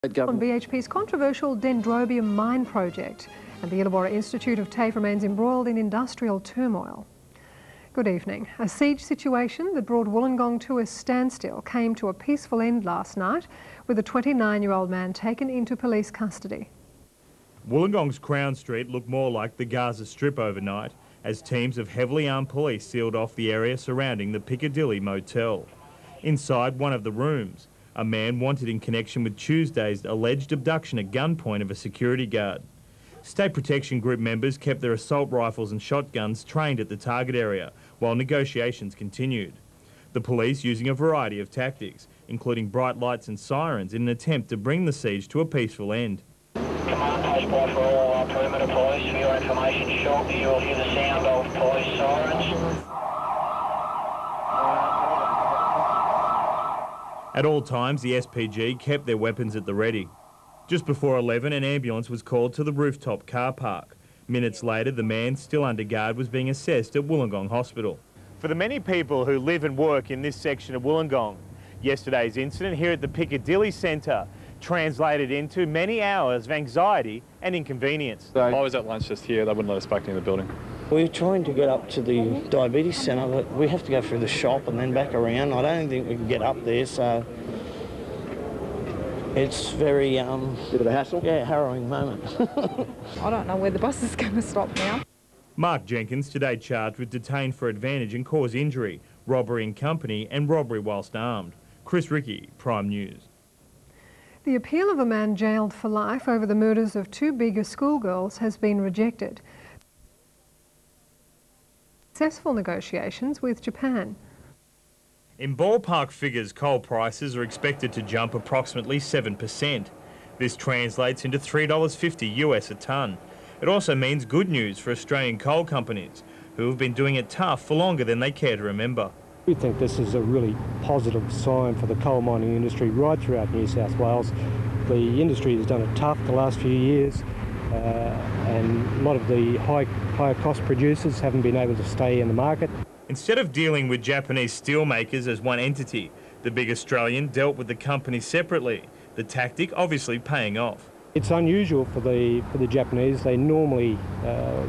On BHP's controversial dendrobium mine project, and the Illawarra Institute of TAFE remains embroiled in industrial turmoil. Good evening. A siege situation that brought Wollongong to a standstill came to a peaceful end last night, with a 29-year-old man taken into police custody. Wollongong's Crown Street looked more like the Gaza Strip overnight, as teams of heavily armed police sealed off the area surrounding the Piccadilly Motel. Inside one of the rooms, a man wanted in connection with Tuesday's alleged abduction at gunpoint of a security guard. State Protection Group members kept their assault rifles and shotguns trained at the target area while negotiations continued. The police using a variety of tactics, including bright lights and sirens, in an attempt to bring the siege to a peaceful end. Command post by for all perimeter police. For your information, shortly you will hear the sound of police sirens. At all times, the SPG kept their weapons at the ready. Just before 11, an ambulance was called to the rooftop car park. Minutes later, the man, still under guard, was being assessed at Wollongong Hospital. For the many people who live and work in this section of Wollongong, yesterday's incident here at the Piccadilly Centre translated into many hours of anxiety and inconvenience. I was at lunch just here. They wouldn't let us back in the building. We're trying to get up to the diabetes centre, but we have to go through the shop and then back around. I don't think we can get up there, so it's very... bit of a hassle? Yeah, harrowing moment. I don't know where the bus is going to stop now. Mark Jenkins, today charged with detained for advantage and cause injury, robbery in company and robbery whilst armed. Chris Ricky, Prime News. The appeal of a man jailed for life over the murders of two bigger schoolgirls has been rejected. Successful negotiations with Japan. In ballpark figures, coal prices are expected to jump approximately 7%. This translates into $3.50 US a tonne. It also means good news for Australian coal companies, who have been doing it tough for longer than they care to remember. We think this is a really positive sign for the coal mining industry right throughout New South Wales. The industry has done it tough the last few years, and a lot of the higher cost producers haven't been able to stay in the market. Instead of dealing with Japanese steelmakers as one entity, the big Australian dealt with the company separately, the tactic obviously paying off. It's unusual for the Japanese. They normally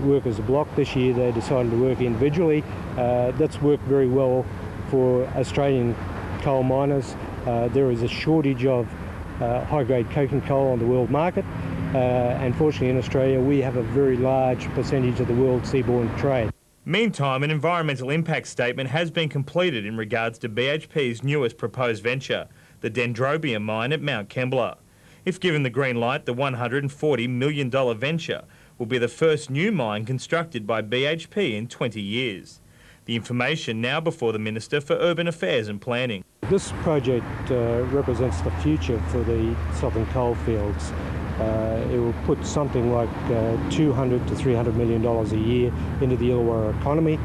work as a block. This year they decided to work individually. That's worked very well for Australian coal miners. There is a shortage of high-grade coking coal on the world market. And fortunately in Australia we have a very large percentage of the world seaborne trade. Meantime, an environmental impact statement has been completed in regards to BHP's newest proposed venture, the dendrobium mine at Mount Kembla. If given the green light, the $140 million venture will be the first new mine constructed by BHP in 20 years. The information now before the Minister for Urban Affairs and Planning. This project represents the future for the southern coalfields. It will put something like $200 to $300 million a year into the Illawarra economy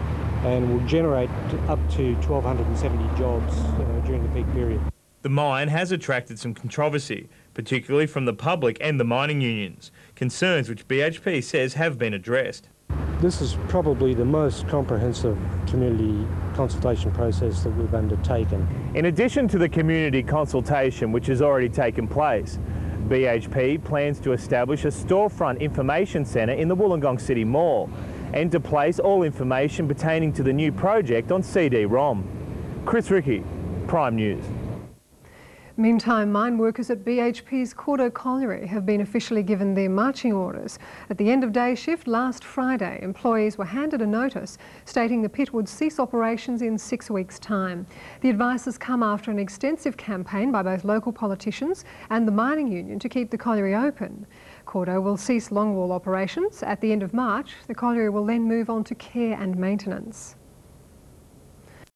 and will generate up to 1,270 jobs during the peak period. The mine has attracted some controversy, particularly from the public and the mining unions, concerns which BHP says have been addressed. This is probably the most comprehensive community consultation process that we've undertaken. In addition to the community consultation which has already taken place, BHP plans to establish a storefront information centre in the Wollongong City Mall and to place all information pertaining to the new project on CD-ROM. Chris Ricky, Prime News. Meantime, mine workers at BHP's Cordo Colliery have been officially given their marching orders. At the end of day shift last Friday, employees were handed a notice stating the pit would cease operations in 6 weeks' time. The advice has come after an extensive campaign by both local politicians and the mining union to keep the colliery open. Cordo will cease longwall operations. At the end of March, the colliery will then move on to care and maintenance.